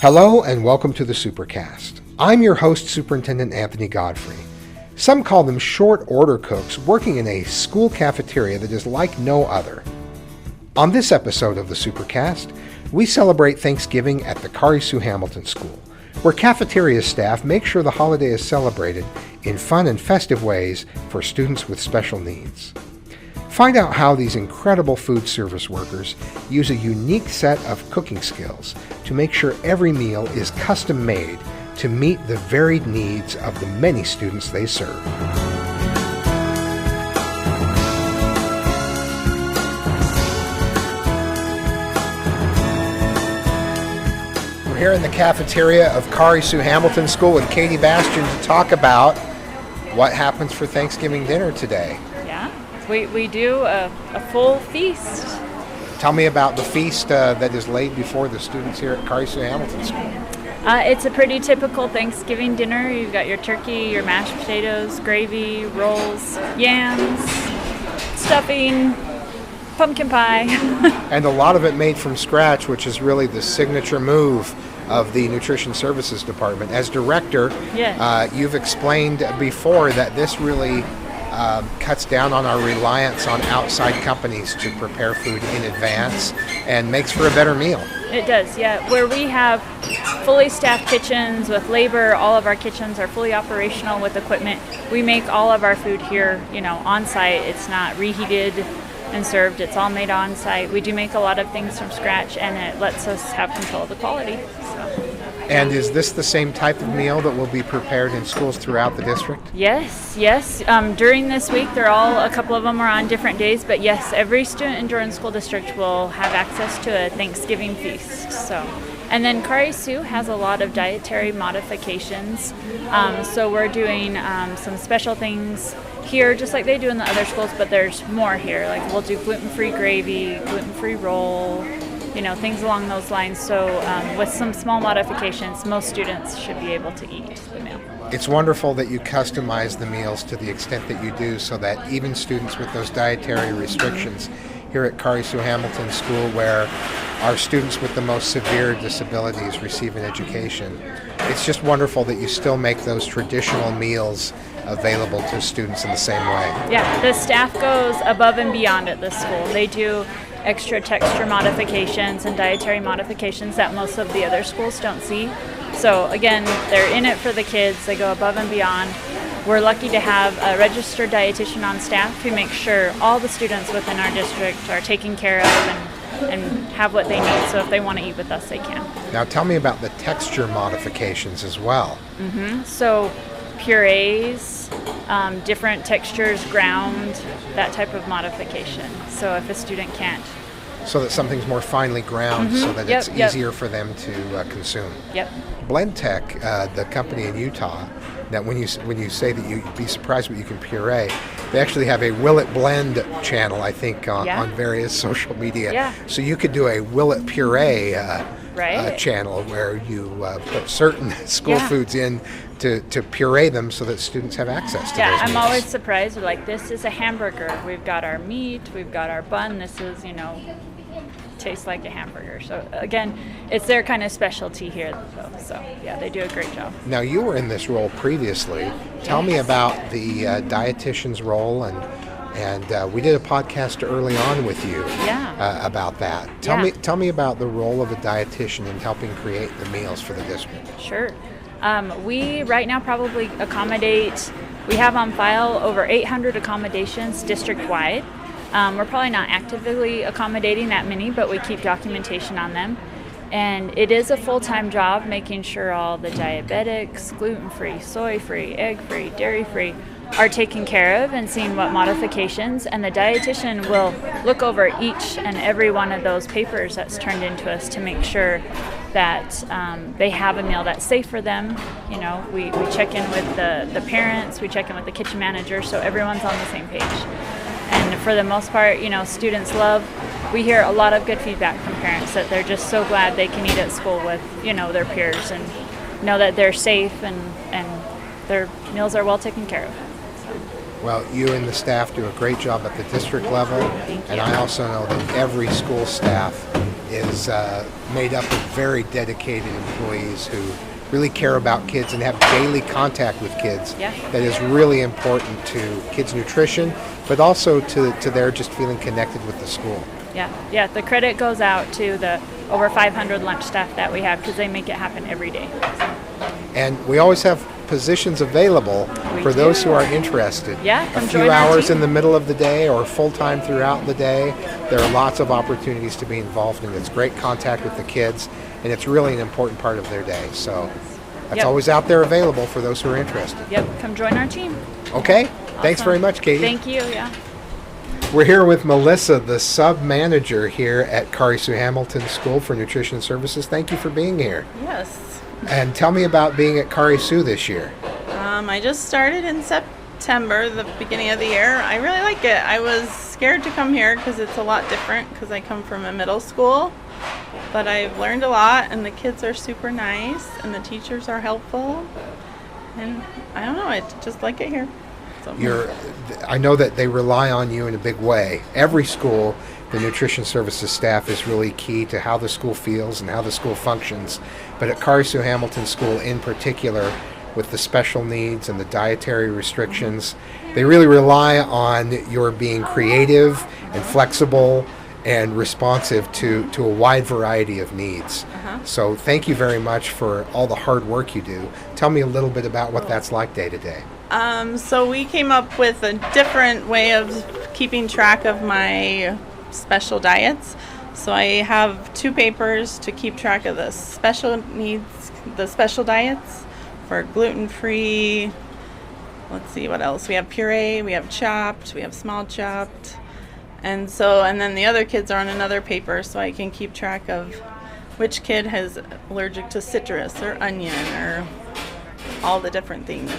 Hello and welcome to the Supercast. I'm your host, Superintendent Anthony Godfrey. Some call them short order cooks working in a school cafeteria that is like no other. On this episode of the Supercast, we celebrate Thanksgiving at the Kauri Sue Hamilton School, where cafeteria staff make sure the holiday is celebrated in fun and festive ways for students with special needs. Find out how these incredible food service workers use a unique set of cooking skills to make sure every meal is custom made to meet the varied needs of the many students they serve. We're here in the cafeteria of Kauri Sue Hamilton School with Katie Bastian to talk about what happens for Thanksgiving dinner today. We do a full feast. Tell me about the feast that is laid before the students here at Kauri Sue Hamilton School. It's a pretty typical Thanksgiving dinner. You've got your turkey, your mashed potatoes, gravy, rolls, yams, stuffing, pumpkin pie. And a lot of it made from scratch, which is really the signature move of the Nutrition Services Department. As director, yes. You've explained before that this really cuts down on our reliance on outside companies to prepare food in advance and makes for a better meal. It does, yeah. Where we have fully staffed kitchens with labor, all of our kitchens are fully operational with equipment. We make all of our food here, on site. It's not reheated and served. It's all made on site. We do make a lot of things from scratch, and it lets us have control of the quality. And is this the same type of meal that will be prepared in schools throughout the district? Yes. During this week, a couple of them are on different days, but yes, every student in Jordan School District will have access to a Thanksgiving feast. And then Kauri Sue has a lot of dietary modifications. So we're doing some special things here, just like they do in the other schools, but there's more here. Like we'll do gluten-free gravy, gluten-free roll, things along those lines. So with some small modifications, most students should be able to eat the meal. It's wonderful that you customize the meals to the extent that you do so that even students with those dietary restrictions here at Kauri Sue Hamilton School, where our students with the most severe disabilities receive an education, it's just wonderful that you still make those traditional meals available to students in the same way. Yeah, the staff goes above and beyond at this school. They do extra texture modifications and dietary modifications that most of the other schools don't see. So again, they're in it for the kids. They go above and beyond. We're lucky to have a registered dietitian on staff who makes sure all the students within our district are taken care of and have what they need. So if they want to eat with us, they can. Now tell me about the texture modifications as well. So purees, different textures, ground, that type of modification. So if a student can't. So that something's more finely ground so that it's easier for them to consume. Yep. Blend Tech, the company in Utah, that when you say that you'd be surprised what you can puree, they actually have a Will It Blend channel, I think, on various social media. Yeah. So you could do a Will It Puree channel where you put certain school foods in to puree them so that students have access to those I'm meals. always surprised. Like, this is a hamburger. We've got our meat. We've got our bun. This is, tastes like a hamburger. So again, it's their kind of specialty here, though. So yeah, they do a great job. Now, you were in this role previously. Tell me about the dietitian's role, and we did a podcast early on with you about that. Tell me about the role of a dietitian in helping create the meals for the district. Sure. We right now probably accommodate, we have on file over 800 accommodations district-wide. We're probably not actively accommodating that many, but we keep documentation on them. And it is a full-time job making sure all the diabetics, gluten-free, soy-free, egg-free, dairy-free are taken care of and seeing what modifications. And the dietitian will look over each and every one of those papers that's turned into us to make sure that they have a meal that's safe for them. We check in with the parents, we check in with the kitchen manager, so everyone's on the same page. And for the most part, students we hear a lot of good feedback from parents that they're just so glad they can eat at school with, their peers and know that they're safe and their meals are well taken care of. Well, you and the staff do a great job at the district level, and I also know that every school staff is made up of very dedicated employees who really care about kids and have daily contact with kids. Yeah. That is really important to kids' nutrition, but also to their just feeling connected with the school. Yeah. The credit goes out to the over 500 lunch staff that we have because they make it happen every day. And we always have positions available for those who are interested. Yeah, a come few join our hours team. in the middle of the day or full-time throughout the day. There are lots of opportunities to be involved in. It's great contact with the kids, and it's really an important part of their day. So that's Yep. always out there available for those who are interested. Yep, come join our team. Okay, thanks Awesome. very much, Katie. Thank you, yeah. We're here with Melissa, the sub-manager here at Kauri Sue Hamilton School for Nutrition Services. Thank you for being here. Yes. And tell me about being at Kauri Sue this year. I just started in September, the beginning of the year. I really like it. I was scared to come here because it's a lot different because I come from a middle school. But I've learned a lot, and the kids are super nice, and the teachers are helpful. And I don't know, I just like it here. So. I know that they rely on you in a big way. Every school, the nutrition services staff is really key to how the school feels and how the school functions. But at Kauri Sue Hamilton School in particular, with the special needs and the dietary restrictions, they really rely on your being creative and flexible and responsive to a wide variety of needs. So thank you very much for all the hard work you do. Tell me a little bit about what that's like day to day. So we came up with a different way of keeping track of my special diets. So I have 2 papers to keep track of the special needs, the special diets for gluten-free. Let's see what else. We have puree, we have chopped, we have small chopped. And then the other kids are on another paper, so I can keep track of which kid is allergic to citrus or onion or all the different things.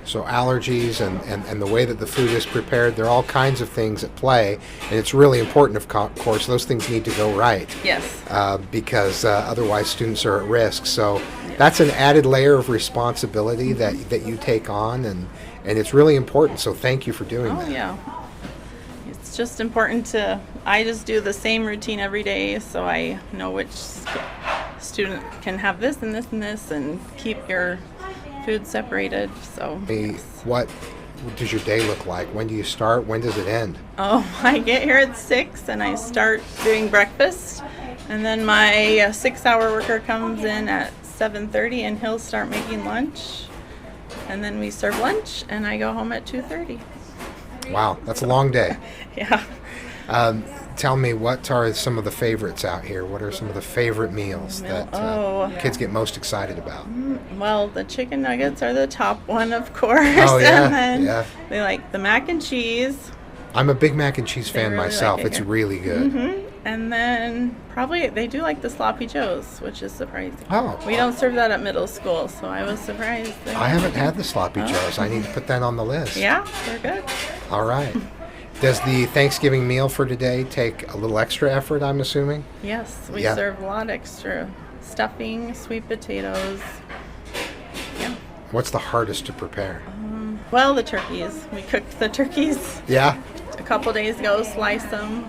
So allergies and the way that the food is prepared, there are all kinds of things at play, and it's really important, of course, those things need to go right. Yes. Because otherwise students are at risk. So that's an added layer of responsibility that you take on, and it's really important, so thank you for doing that. Oh, yeah. It's just important I just do the same routine every day, so I know which student can have this and this and this, and keep your food separated. So what does your day look like? When do you start? When does it end? Oh, I get here at 6 and I start doing breakfast, and then my 6-hour worker comes in at 7:30 and he'll start making lunch, and then we serve lunch and I go home at 2:30. Wow, that's a long day. Yeah. Tell me, what are some of the favorites out here? What are some of the favorite meals that kids get most excited about? Well, the chicken nuggets are the top one, of course. Oh, yeah. And then they like the mac and cheese. I'm a big mac and cheese fan really myself. like it It's here. really good. Mm-hmm. And then probably they do like the sloppy joes, which is surprising. Oh. We don't serve that at middle school, so I was surprised. I haven't had the sloppy joes. I need to put that on the list. Yeah, they're good. All right. Does the Thanksgiving meal for today take a little extra effort, I'm assuming? Yes, we Yeah. serve a lot extra stuffing, sweet potatoes. Yeah. What's the hardest to prepare? Well, the turkeys. We cooked the turkeys Yeah? a couple days ago, slice them,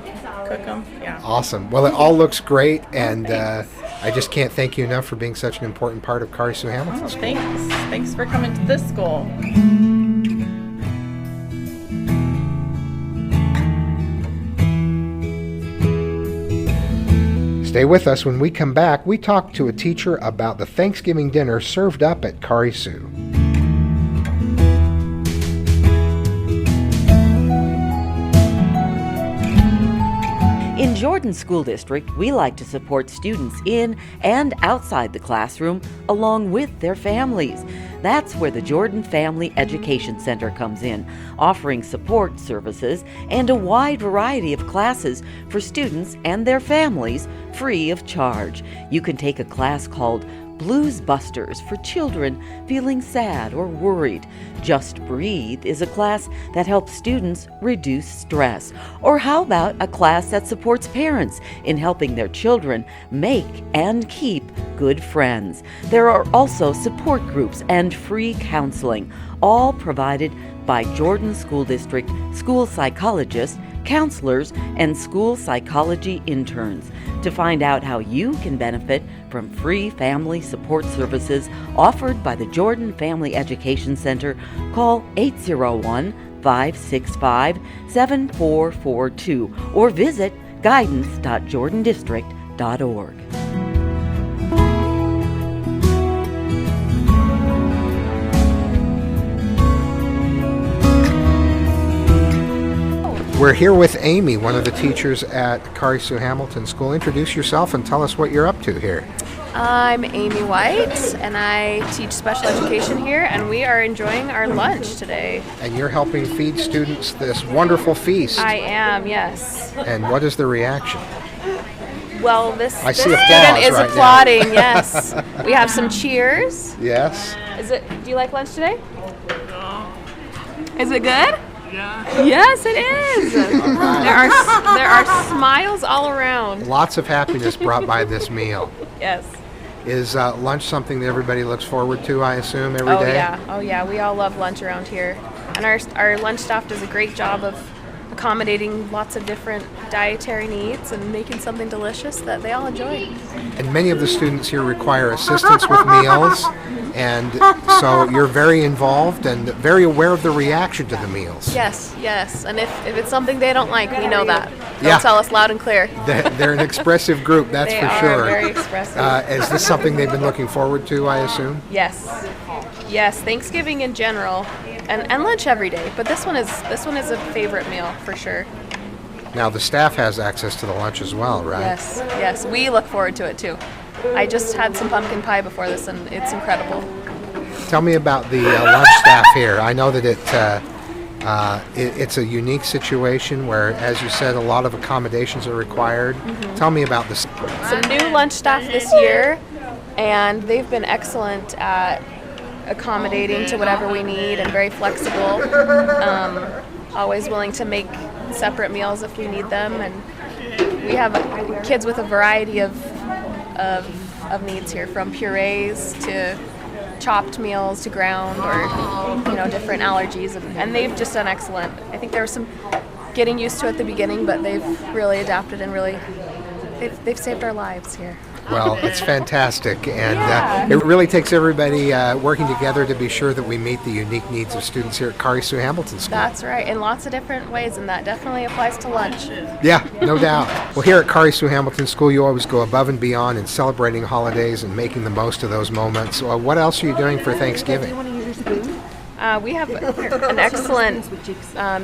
cook them. Yeah. Awesome. Well, it all looks great, and I just can't thank you enough for being such an important part of Kauri Sue Hamilton School. Thanks. Thanks for coming to this school. Stay with us. When we come back, we talk to a teacher about the Thanksgiving dinner served up at Kauri Sue. In Jordan School District, we like to support students in and outside the classroom along with their families. That's where the Jordan Family Education Center comes in, offering support services and a wide variety of classes for students and their families free of charge. You can take a class called Blues Busters for children feeling sad or worried. Just Breathe is a class that helps students reduce stress. Or how about a class that supports parents in helping their children make and keep good friends? There are also support groups and free counseling, all provided by Jordan School District school psychologist counselors, and school psychology interns. To find out how you can benefit from free family support services offered by the Jordan Family Education Center, call 801-565-7442 or visit guidance.jordandistrict.org. We're here with Amy, one of the teachers at Kauri Sue Hamilton School. Introduce yourself and tell us what you're up to here. I'm Amy White, and I teach special education here, and we are enjoying our lunch today. And you're helping feed students this wonderful feast. I am, yes. And what is the reaction? Well, this I see student applause is right now. applauding, yes. We have some cheers. Yes. Do you like lunch today? Is it good? Yeah. Yes, it is. There are smiles all around. Lots of happiness brought by this meal. Yes. Is lunch something that everybody looks forward to, I assume, every day? Oh yeah, we all love lunch around here. And our lunch staff does a great job of accommodating lots of different dietary needs and making something delicious that they all enjoy. And many of the students here require assistance with meals, and so you're very involved and very aware of the reaction to the meals. Yes. And if it's something they don't like, we know that. They'll Yeah. tell us loud and clear. They're an expressive group, that's They for are sure. very expressive. Is this something they've been looking forward to, I assume? Yes, Thanksgiving in general, and lunch every day. But this one is a favorite meal for sure. Now, the staff has access to the lunch as well, right? Yes, we look forward to it too. I just had some pumpkin pie before this, and it's incredible. Tell me about the lunch staff here. I know that it's a unique situation where, as you said, a lot of accommodations are required. Mm-hmm. Tell me about this. Some new lunch staff this year, and they've been excellent at accommodating to whatever we need and very flexible. Always willing to make separate meals if we need them, and we have kids with a variety of needs here, from purees to chopped meals to ground, or different allergies, and they've just done excellent. I think there was some getting used to at the beginning, but they've really adapted and really they've saved our lives here. Well, it's fantastic, and it really takes everybody working together to be sure that we meet the unique needs of students here at Kauri Sue Hamilton School. That's right, in lots of different ways, and that definitely applies to lunch. Yeah, no doubt. Well, here at Kauri Sue Hamilton School, you always go above and beyond in celebrating holidays and making the most of those moments. What else are you doing for Thanksgiving? We have an excellent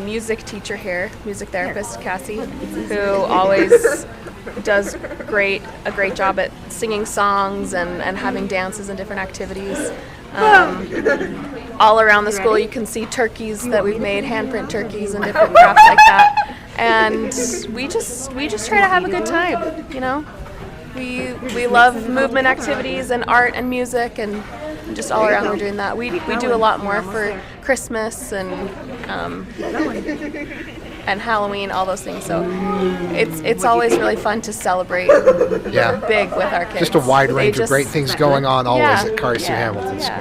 music teacher here, music therapist, Cassie, who always does a great job at singing songs and having dances and different activities. All around the school you can see turkeys that we've made, handprint turkeys and different crafts like that. And we just try to have a good time, We love movement activities and art and music, and just all around we're doing that. We do a lot more for Christmas and Halloween, all those things. So it's always really fun to celebrate big with our kids. Just a wide range of great things going on always at Kauri Sue Hamilton School.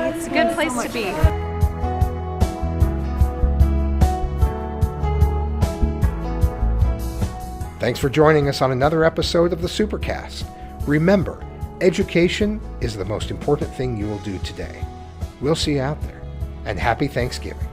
It's a good place to be. Thanks for joining us on another episode of the Supercast. Remember, education is the most important thing you will do today. We'll see you out there, and happy Thanksgiving.